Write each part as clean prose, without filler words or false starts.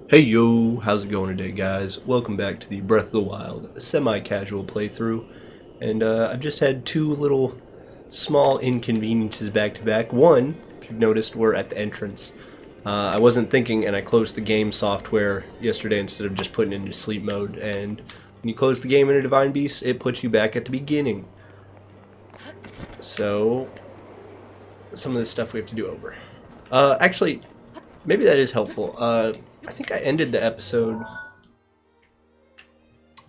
Hey yo, how's it going today, guys? Welcome back to the Breath of the Wild semi-casual playthrough, and I've just had two little small inconveniences back to back. One, if you've noticed, we're at the entrance. I wasn't thinking, and I closed the game software yesterday instead of just putting it into sleep mode. And when you close the game in a Divine Beast, it puts you back at the beginning. So some of this stuff we have to do over. Actually, maybe that is helpful. I think I ended the episode.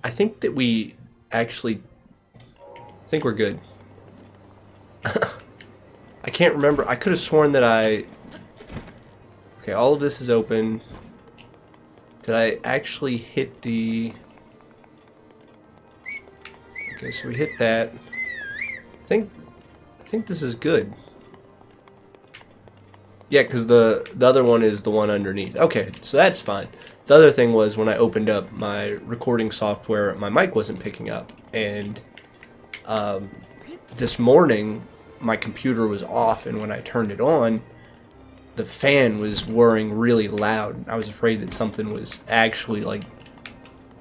I think that we actually think we're good. I can't remember. I could have sworn that Okay, all of this is open. Did I actually hit the... Okay, so we hit that. I think this is good. Yeah, because the other one is the one underneath. Okay, so that's fine. The other thing was when I opened up my recording software, my mic wasn't picking up. And this morning, my computer was off, and when I turned it on, the fan was whirring really loud. I was afraid that something was actually, like,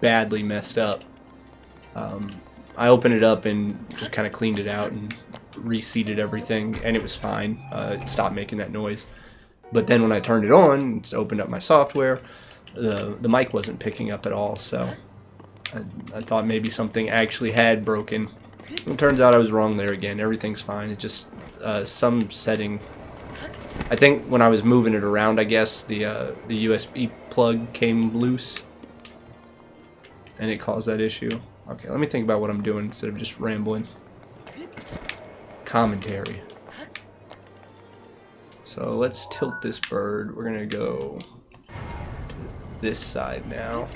badly messed up. I opened it up and just kind of cleaned it out and reseated everything, and it was fine. It stopped making that noise. But then when I turned it on, it's opened up my software, the mic wasn't picking up at all, so I thought maybe something actually had broken. It turns out I was wrong there again. Everything's fine. It just some setting. I think when I was moving it around, I guess the USB plug came loose, and it caused that issue. Okay, let me think about what I'm doing instead of just rambling. Commentary. So let's tilt this bird. We're gonna go to this side now.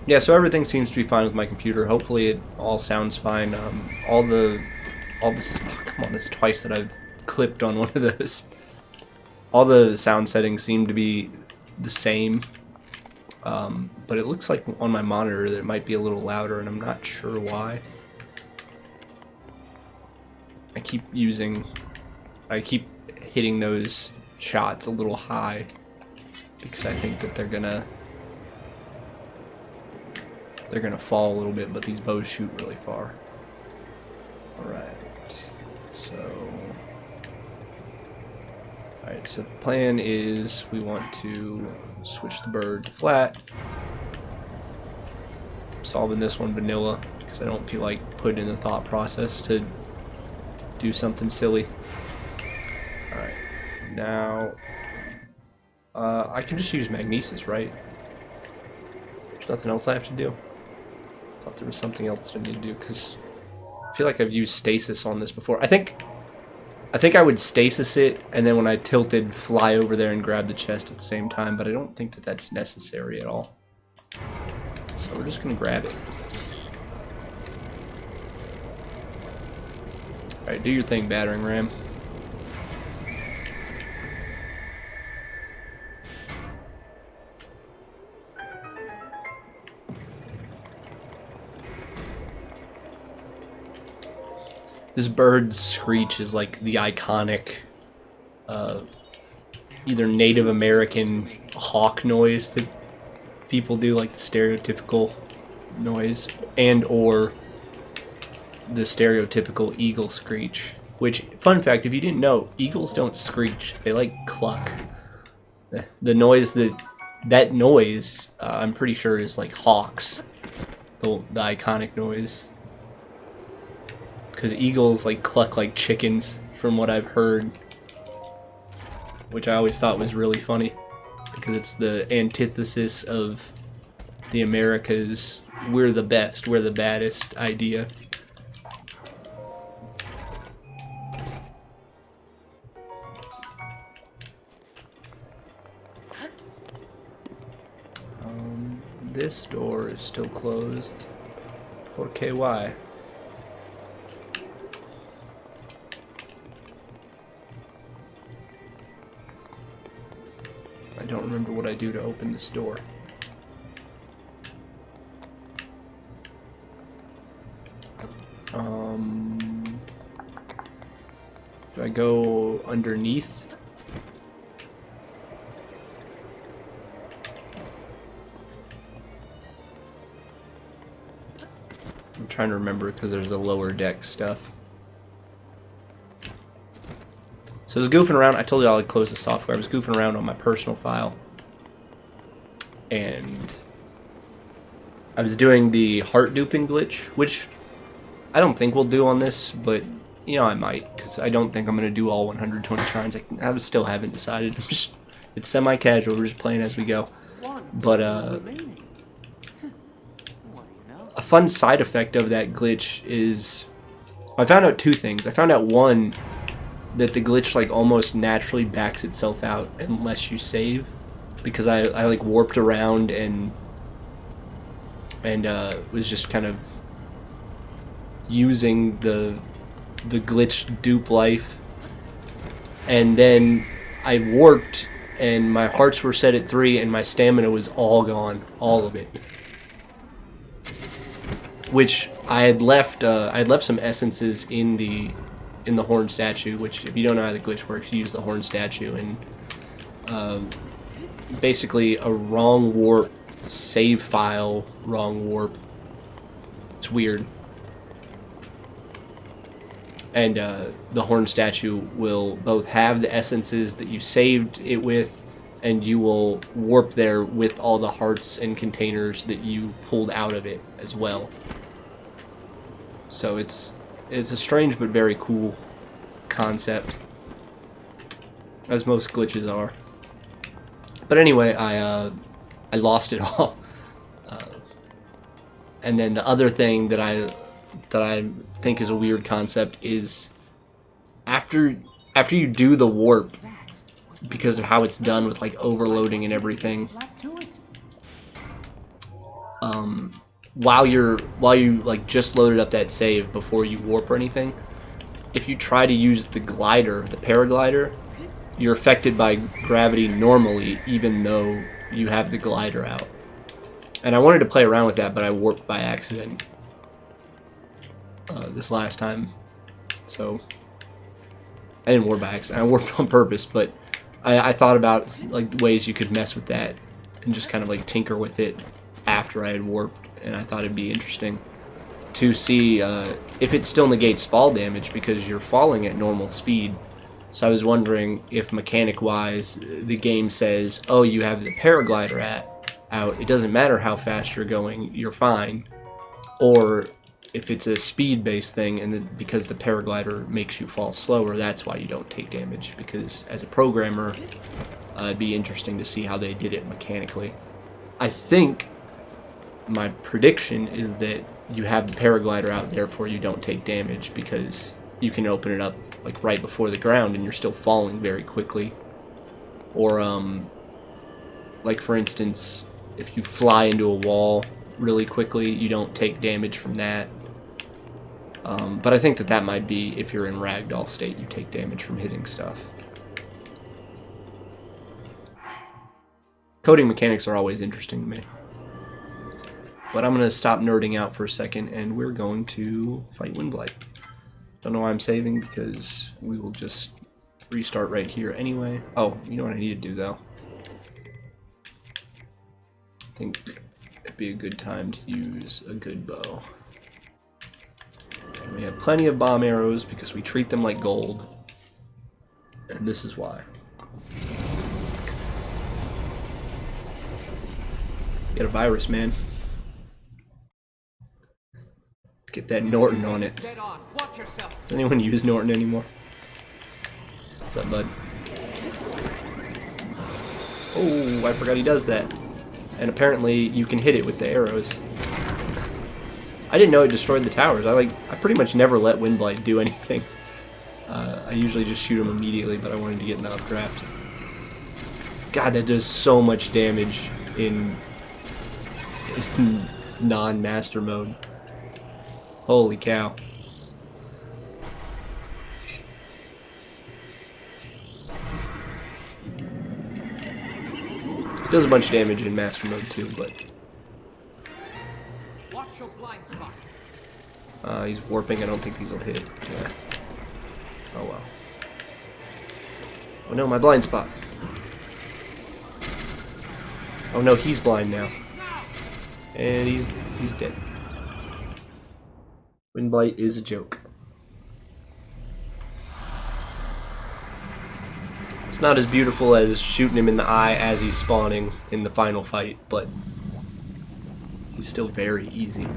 Yeah, so everything seems to be fine with my computer. Hopefully it all sounds fine. All this, oh, come on, that's twice that I've clipped on one of those. All the sound settings seem to be the same. But it looks like on my monitor that it might be a little louder, and I'm not sure why. I keep hitting those shots a little high because I think that they're gonna fall a little bit, but these bows shoot really far. Alright, so the plan is we want to switch the bird to flat. I'm solving this one vanilla because I don't feel like putting in the thought process to do something silly. Alright, now I can just use magnesis, right? There's nothing else I have to do. I thought there was something else that I need to do because I feel like I've used stasis on this before. I think I would stasis it, and then when I tilted, fly over there and grab the chest at the same time, but I don't think that that's necessary at all. So we're just gonna grab it. Alright, do your thing, battering ram. This bird's screech is like the iconic either Native American hawk noise that people do, like the stereotypical noise, and or the stereotypical eagle screech. Which, fun fact, if you didn't know, eagles don't screech, they like cluck. The noise that noise, I'm pretty sure is like hawks, the iconic noise. Because eagles like cluck like chickens, from what I've heard, which I always thought was really funny, because it's the antithesis of the America's "we're the best, we're the baddest" idea. This door is still closed. Por qué? Why? I don't remember what I do to open this door. Do I go underneath? trying to remember because there's the lower deck stuff. So I was goofing around. I told you I'd close the software. I was goofing around on my personal file. And I was doing the heart duping glitch, which I don't think we'll do on this, but you know I might, because I don't think I'm going to do all 120 shrines. I still haven't decided. It's semi-casual. We're just playing as we go. But a fun side effect of that glitch is I found out two things. I found out one, that the glitch like almost naturally backs itself out unless you save, because I like warped around and was just kind of using the glitch dupe life, and then I warped and my hearts were set at 3 and my stamina was all gone, all of it. Which I had left some essences in the horn statue, which if you don't know how the glitch works, you use the horn statue, and basically a wrong warp save file, wrong warp. It's weird. And the horn statue will both have the essences that you saved it with, and you will warp there with all the hearts and containers that you pulled out of it as well. So it's a strange but very cool concept, as most glitches are. But anyway, I lost it all. And then the other thing that I think is a weird concept is after you do the warp, because of how it's done with like overloading and everything, while you like just loaded up that save before you warp or anything, if you try to use the glider, the paraglider, you're affected by gravity normally, even though you have the glider out. And I wanted to play around with that, but I warped by accident this last time. So I didn't warp by accident. I warped on purpose, but I thought about like ways you could mess with that and just kind of like tinker with it after I had warped, and I thought it'd be interesting to see if it still negates fall damage because you're falling at normal speed. So I was wondering if mechanic-wise the game says, oh, you have the paraglider out, it doesn't matter how fast you're going, you're fine. Or if it's a speed-based thing, and because the paraglider makes you fall slower, that's why you don't take damage. Because as a programmer, it'd be interesting to see how they did it mechanically. I think my prediction is that you have the paraglider out, therefore you don't take damage, because you can open it up like right before the ground and you're still falling very quickly. Or like for instance, if you fly into a wall really quickly, you don't take damage from that. But I think that might be if you're in ragdoll state, you take damage from hitting stuff. Coding mechanics are always interesting to me. But I'm going to stop nerding out for a second, and we're going to fight Blight. Don't know why I'm saving, because we will just restart right here anyway. Oh, you know what I need to do, though? I think it'd be a good time to use a good bow. And we have plenty of bomb arrows, because we treat them like gold. And this is why. Get a virus, man. Get that Norton on it. Does anyone use Norton anymore? What's up, bud? Oh, I forgot he does that. And apparently you can hit it with the arrows. I didn't know it destroyed the towers. I pretty much never let Blight do anything. I usually just shoot him immediately, but I wanted to get in the updraft. God, that does so much damage in non-master mode. Holy cow. It does a bunch of damage in master mode too, but watch your blind spot. He's warping. I don't think these will hit. Yeah. Oh well. Oh no, my blind spot. Oh no, he's blind now. And he's dead. Wind Blight is a joke. It's not as beautiful as shooting him in the eye as he's spawning in the final fight, but he's still very easy.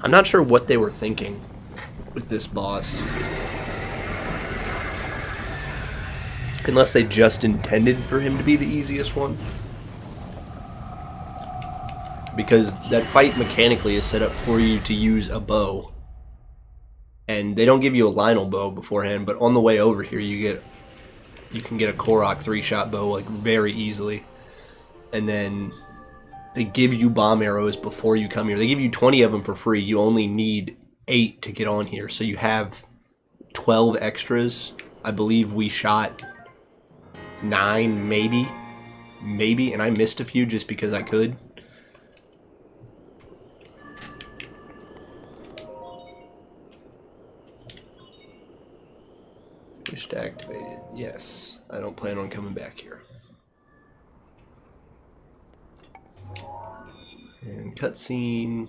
I'm not sure what they were thinking with this boss. Unless they just intended for him to be the easiest one. Because that fight mechanically is set up for you to use a bow. And they don't give you a Lionel bow beforehand, but on the way over here you can get a Korok 3-shot bow like very easily. And then they give you bomb arrows before you come here. They give you 20 of them for free. You only need 8 to get on here. So you have 12 extras. I believe we shot 9 maybe, and I missed a few just because I could. Wish activated. Yes, I don't plan on coming back here. And cutscene.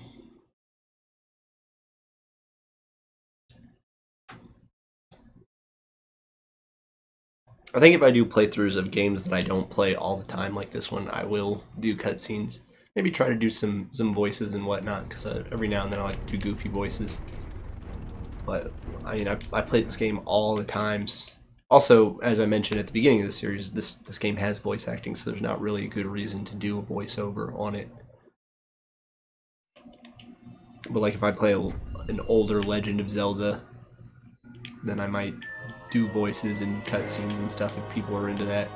I think if I do playthroughs of games that I don't play all the time, like this one, I will do cutscenes. Maybe try to do some voices and whatnot, because every now and then I like to do goofy voices. But I mean, I played this game all the times. Also, as I mentioned at the beginning of the series, this game has voice acting, so there's not really a good reason to do a voiceover on it. But like if I play an older Legend of Zelda, then I might do voices and cutscenes and stuff if people are into that.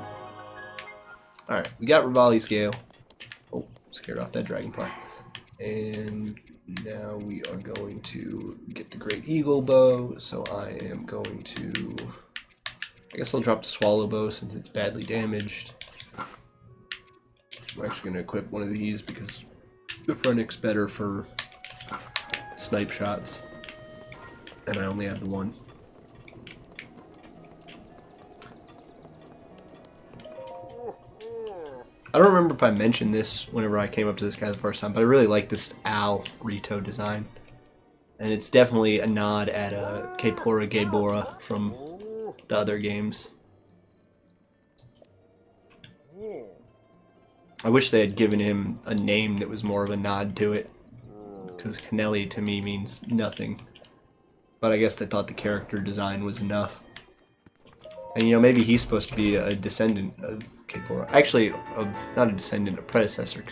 Alright, we got Rivali Scale. Oh, scared off that dragonfly. And now we are going to get the Great Eagle Bow, so I am going to... I guess I'll drop the Swallow Bow since it's badly damaged. I'm actually going to equip one of these because the Phrenic's better for snipe shots, and I only have the one. I don't remember if I mentioned this whenever I came up to this guy the first time, but I really like this owl Rito design. And it's definitely a nod at Kepora Gaebora from the other games. I wish they had given him a name that was more of a nod to it, because Canelli to me means nothing. But I guess they thought the character design was enough. And you know, maybe he's supposed to be a descendant of Kepora. Actually, not a descendant, a predecessor.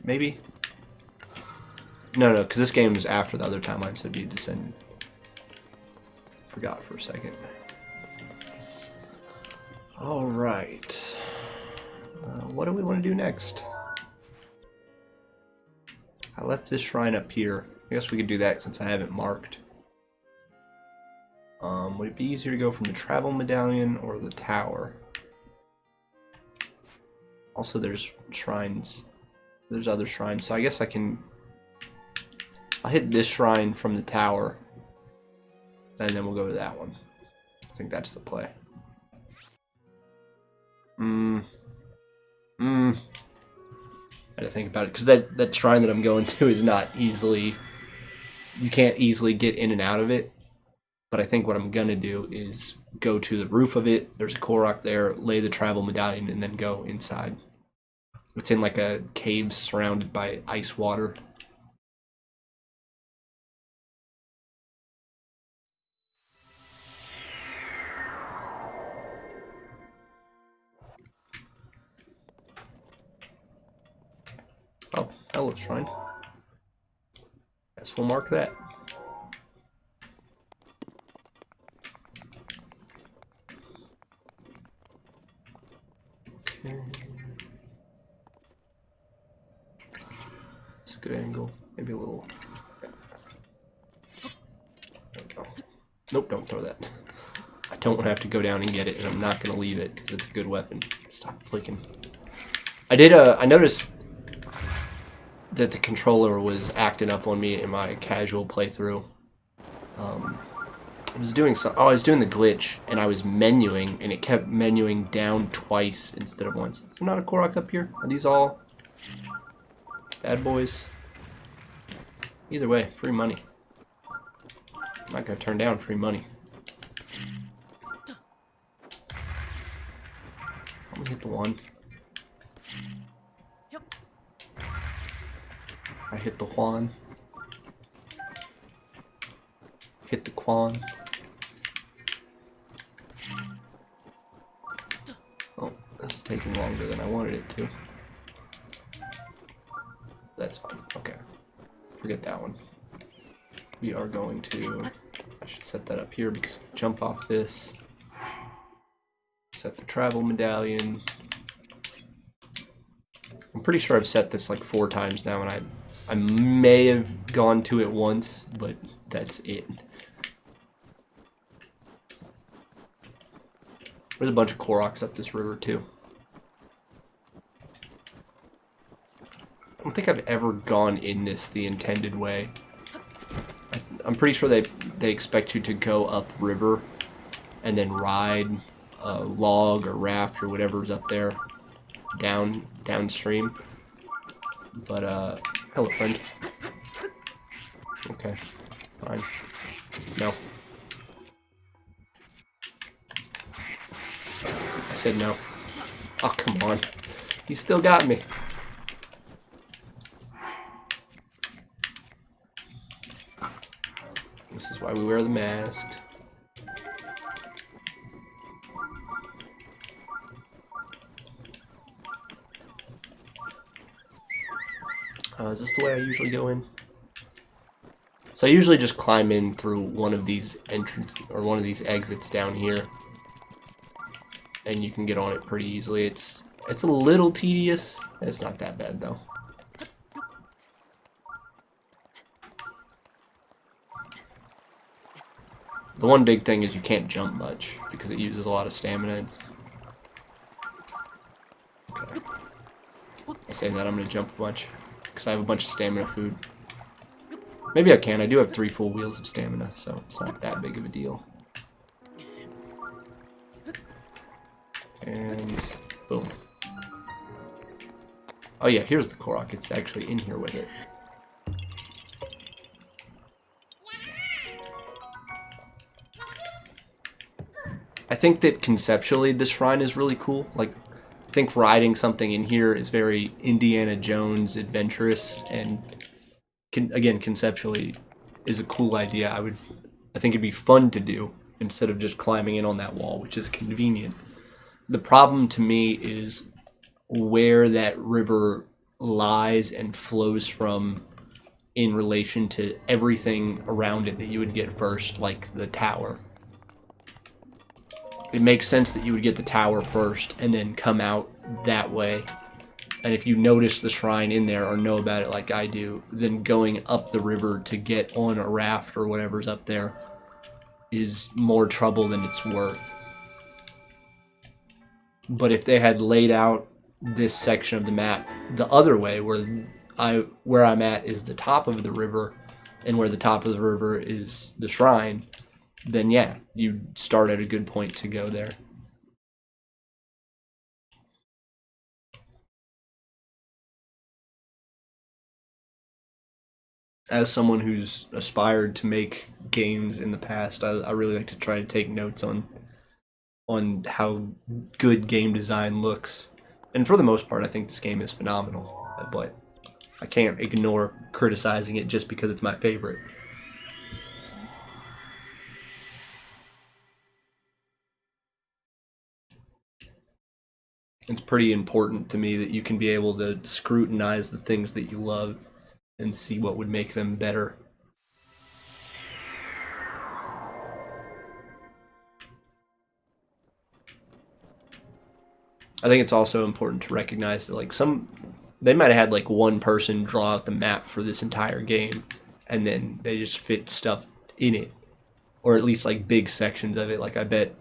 Maybe? No, because this game is after the other timeline, so it'd be a descendant. Forgot for a second. Alright. What do we want to do next? I left this shrine up here. I guess we could do that since I haven't marked. Would it be easier to go from the travel medallion or the tower? Also, there's shrines. There's other shrines, so I guess I'll hit this shrine from the tower, and then we'll go to that one. I think that's the play. I had to think about it, because that shrine that I'm going to is not easily... You can't easily get in and out of it. But I think what I'm going to do is go to the roof of it. There's a Korok there, lay the travel medallion, and then go inside. It's in like a cave surrounded by ice water. Oh, hello, shrine. Guess we'll mark that. It's a good angle. Maybe a little. There we go. Nope, don't throw that. I don't want to have to go down and get it, and I'm not going to leave it because it's a good weapon. Stop flicking. I noticed that the controller was acting up on me in my casual playthrough. I was doing I was doing the glitch, and I was menuing, and it kept menuing down twice instead of once. Is there not a Korok up here? Are these all bad boys? Either way, free money. I'm not gonna turn down free money. I'm gonna hit the one. I hit the Juan. Hit the Quan. Oh, this is taking longer than I wanted it to. That's fine. Okay. Forget that one. We are going to... I should set that up here because I can jump off this. Set the travel medallion. I'm pretty sure I've set this like 4 times now, and I may have gone to it once, but that's it. There's a bunch of Koroks up this river too. I don't think I've ever gone in this the intended way. I'm pretty sure they expect you to go up river and then ride a log or raft or whatever's up there downstream. But hello friend. Okay, fine. No. I said no. Oh, come on. He still got me. This is why we wear the mask. Is this the way I usually go in? So I usually just climb in through one of these entrances, or one of these exits down here. And you can get on it pretty easily. It's a little tedious. It's not that bad though. The one big thing is you can't jump much because it uses a lot of stamina. Okay. I say that I'm gonna jump a bunch because I have a bunch of stamina food. Maybe I can. I do have 3 full wheels of stamina, so it's not that big of a deal. And boom. Oh yeah, here's the Korok. It's actually in here with it. I think that conceptually this shrine is really cool. Like, I think riding something in here is very Indiana Jones adventurous, and again, conceptually is a cool idea. I think it'd be fun to do instead of just climbing in on that wall, which is convenient. The problem to me is where that river lies and flows from in relation to everything around it that you would get first, like the tower. It makes sense that you would get the tower first and then come out that way. And if you notice the shrine in there or know about it like I do, then going up the river to get on a raft or whatever's up there is more trouble than it's worth. But if they had laid out this section of the map the other way, where I'm at is the top of the river, and where the top of the river is the shrine, then yeah, you start at a good point to go there. As someone who's aspired to make games in the past, I really like to try to take notes on how good game design looks. And for the most part, I think this game is phenomenal, but I can't ignore criticizing it just because it's my favorite. It's pretty important to me that you can be able to scrutinize the things that you love and see what would make them better. I think it's also important to recognize that like they might have had like one person draw out the map for this entire game, and then they just fit stuff in it, or at least like big sections of it. Like I bet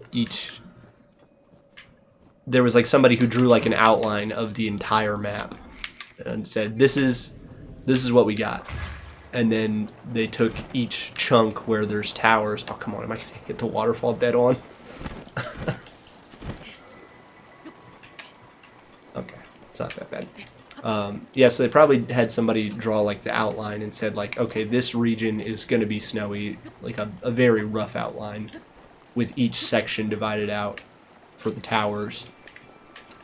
there was like somebody who drew like an outline of the entire map and said, this is what we got. and then they took each chunk where there's towers. Oh, come on, am I going to hit the waterfall dead on? Okay, it's not that bad. Yeah, so they probably had somebody draw like the outline and said like, okay, this region is going to be snowy, like a very rough outline with each section divided out for the towers.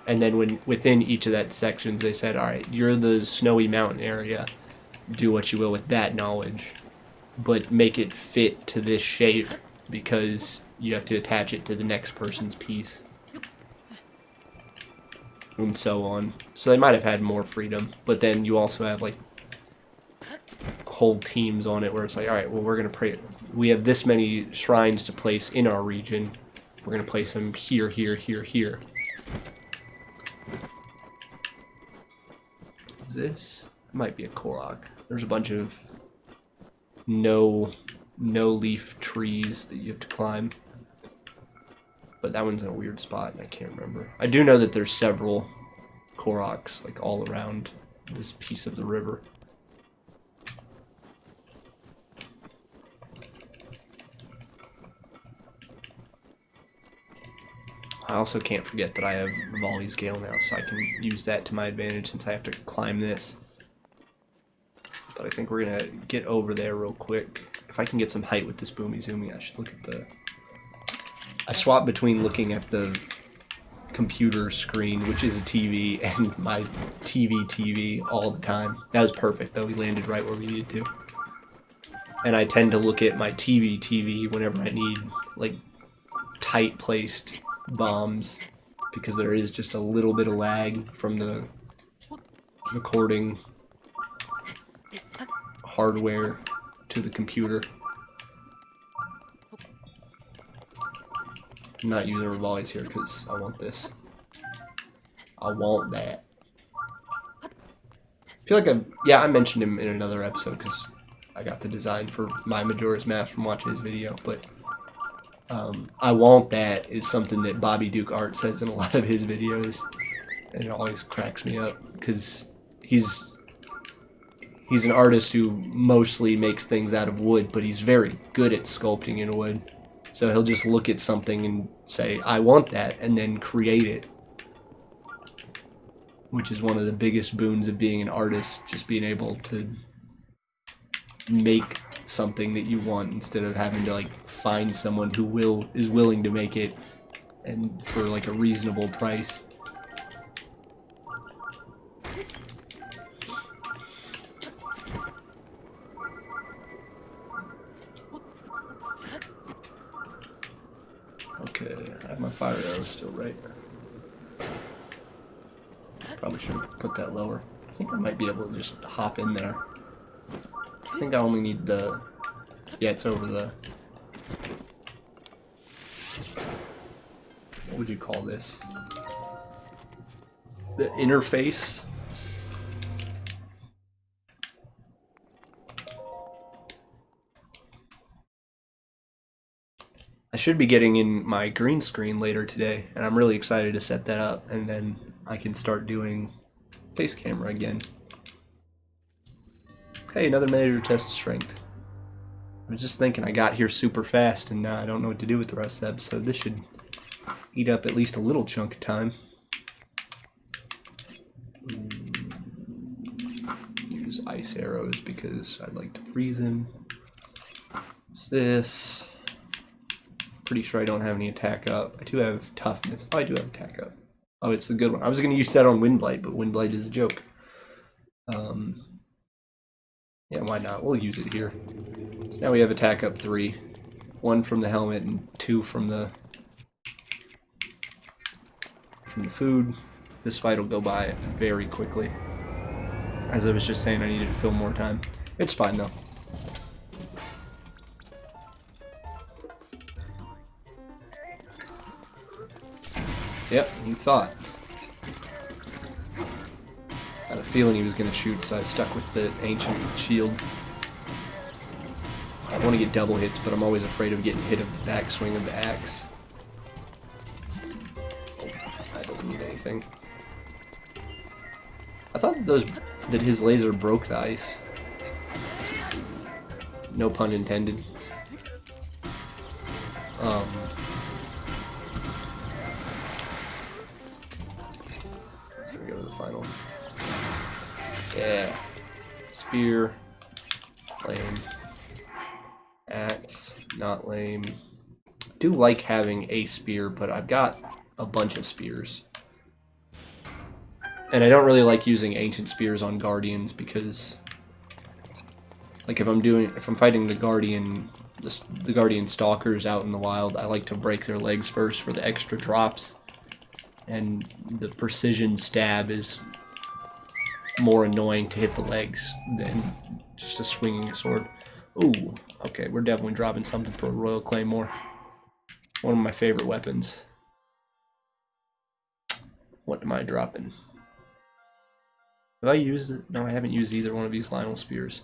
And then within each of that sections, they said, all right, you're the snowy mountain area. Do what you will with that knowledge, but make it fit to this shape because you have to attach it to the next person's piece. And so on. So they might have had more freedom, but then you also have like whole teams on it where it's like, all right, well, we're gonna pray. We have this many shrines to place in our region. We're gonna place them here, here, here, here. Is this? It might be a Korok. There's a bunch of no leaf trees that you have to climb. But that one's in a weird spot, and I can't remember. I do know that there's several Koroks, like, all around this piece of the river. I also can't forget that I have Volley's Gale now, so I can use that to my advantage since I have to climb this. But I think we're going to get over there real quick. If I can get some height with this Boomy Zoomy, I should look at the... I swap between looking at the computer screen, which is a TV, and my TV all the time. That was perfect, though. We landed right where we needed to. And I tend to look at my TV whenever I need, like, tight-placed bombs, because there is just a little bit of lag from the recording hardware to the computer. I'm not using Rivali's here because I want this. I want that. I feel like I mentioned him in another episode because I got the design for my Majora's Mask from watching his video, but I want that is something that Bobby Duke Art says in a lot of his videos, and it always cracks me up because he's an artist who mostly makes things out of wood, but he's very good at sculpting in wood. So he'll just look at something and say, I want that, and then create it. Which is one of the biggest boons of being an artist, just being able to make something that you want instead of having to like find someone who is willing to make it and for like a reasonable price. Okay, I have my fire arrow still right. Probably should have put that lower. I think I might be able to just hop in there. I think I only need the... Yeah, it's over the... What would you call this? The interface? I should be getting in my green screen later today, and I'm really excited to set that up, and then I can start doing face camera again. Hey, another measure test of strength. I was just thinking I got here super fast, and now I don't know what to do with the rest of the episode. This should eat up at least a little chunk of time. Use ice arrows because I'd like to freeze him. What's this? Pretty sure I don't have any attack up. I do have toughness. Oh, I do have attack up. Oh, it's the good one. I was going to use that on Wind Blight, but Wind Blight is a joke. Yeah, why not? We'll use it here. So now we have attack up 3. 1 from the helmet and 2 from the food. This fight will go by very quickly. As I was just saying, I needed to fill more time. It's fine though. Yep, you thought. I had a feeling he was going to shoot, so I stuck with the ancient shield. I want to get double hits, but I'm always afraid of getting hit of the backswing of the axe. I don't need anything. I thought that his laser broke the ice. No pun intended. So we go to the final. Yeah. Spear. Lame. Axe. Not lame. I do like having a spear, but I've got a bunch of spears. And I don't really like using ancient spears on guardians because, like, if I'm fighting the guardian stalkers out in the wild, I like to break their legs first for the extra drops. And the precision stab is more annoying to hit the legs than just a swinging sword. Ooh, okay, we're definitely dropping something for a Royal Claymore. One of my favorite weapons. What am I dropping? Have I used it? No, I haven't used either one of these Lionel spears.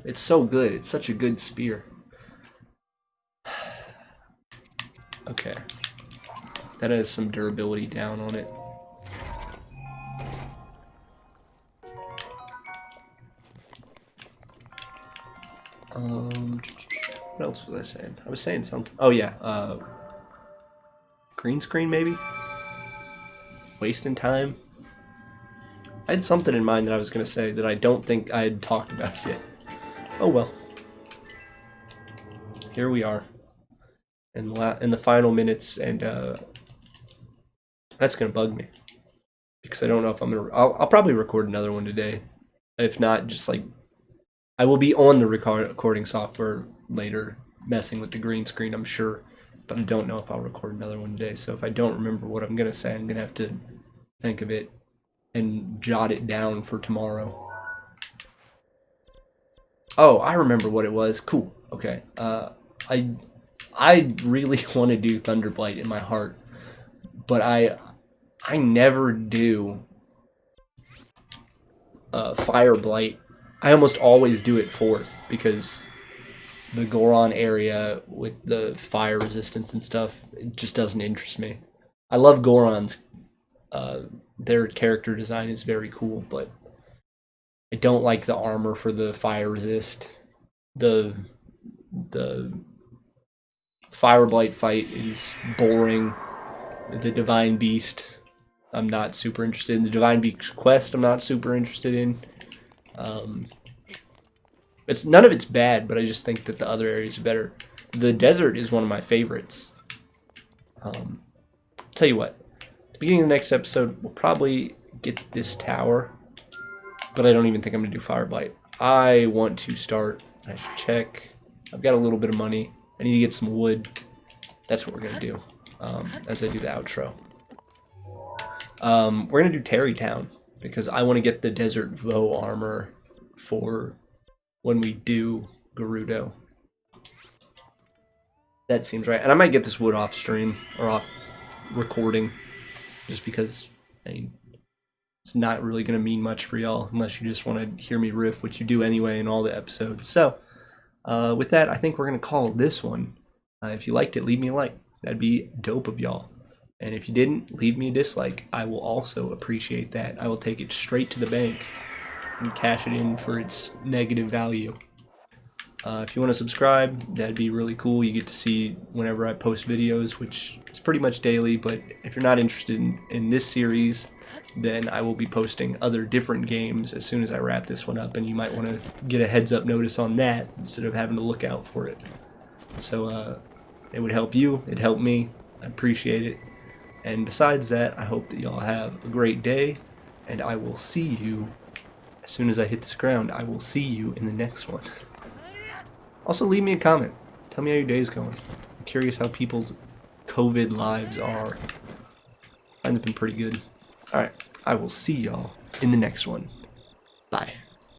It's so good. It's such a good spear. Okay. That has some durability down on it. What else was I saying? I was saying something. Oh yeah, green screen maybe? Wasting time? I had something in mind that I was going to say that I don't think I had talked about yet. Oh well. Here we are. In the final minutes, and that's going to bug me. Because I don't know if I'm going to... I'll probably record another one today. If not, just like... I will be on the recording software later, messing with the green screen, I'm sure. But I don't know if I'll record another one today. So if I don't remember what I'm going to say, I'm going to have to think of it and jot it down for tomorrow. Oh, I remember what it was. Cool. Okay. I really want to do Thunder Blight in my heart, but I never do Fire Blight. I almost always do it fourth because the Goron area with the fire resistance and stuff, it just doesn't interest me. I love Gorons. Their character design is very cool, but I don't like the armor for the fire resist. The Fire Blight fight is boring. The Divine Beast, I'm not super interested in. The Divine Beast quest, I'm not super interested in. None of it's bad, but I just think that the other areas are better. The desert is one of my favorites. Tell you what, at the beginning of the next episode, we'll probably get this tower, but I don't even think I'm gonna do Fire Blight. I want to start. I should check. I've got a little bit of money. I need to get some wood. That's what we're gonna do as I do the outro. We're gonna do Terrytown because I want to get the Desert Vo armor for when we do Gerudo. That seems right. And I might get this wood off stream or off recording just because, I mean, it's not really going to mean much for y'all unless you just want to hear me riff, which you do anyway in all the episodes. So, with that, I think we're going to call this one. If you liked it, leave me a like. That'd be dope of y'all. And if you didn't, leave me a dislike. I will also appreciate that. I will take it straight to the bank and cash it in for its negative value. If you want to subscribe, that'd be really cool. You get to see whenever I post videos, which is pretty much daily, but if you're not interested in this series, then I will be posting other different games as soon as I wrap this one up, and you might want to get a heads up notice on that instead of having to look out for it. So it would help you, it'd help me, I appreciate it. And besides that, I hope that y'all have a great day, and I will see you as soon as I hit this ground. I will see you in the next one. Also, leave me a comment. Tell me how your day's going. I'm curious how people's COVID lives are. Mine's been pretty good. Alright, I will see y'all in the next one. Bye.